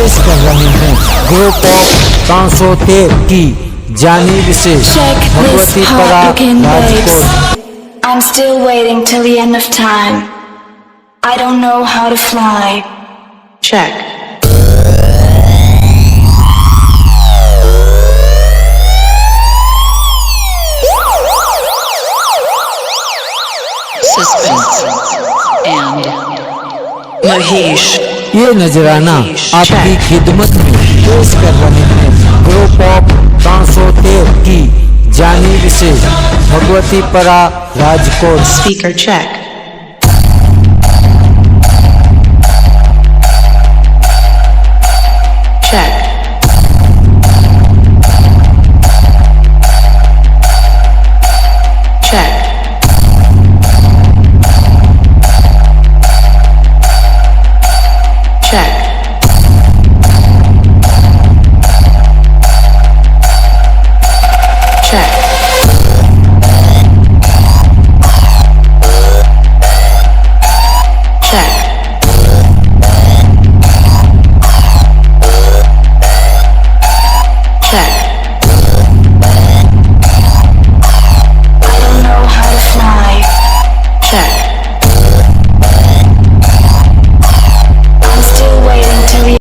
पेश कर रहे हैं ग्रुप ऑफ 513 की जानी विशेष भगवती परा Rajkot. I'm still waiting till the end of time. I don't know how to fly. Check. Suspense and Mahesh। ये नजराना आपकी खिदमत में पेश कर रहे हैं ग्रुप ऑफ 513 की जानी विशेष भगवती परा राजकोट। Speaker check।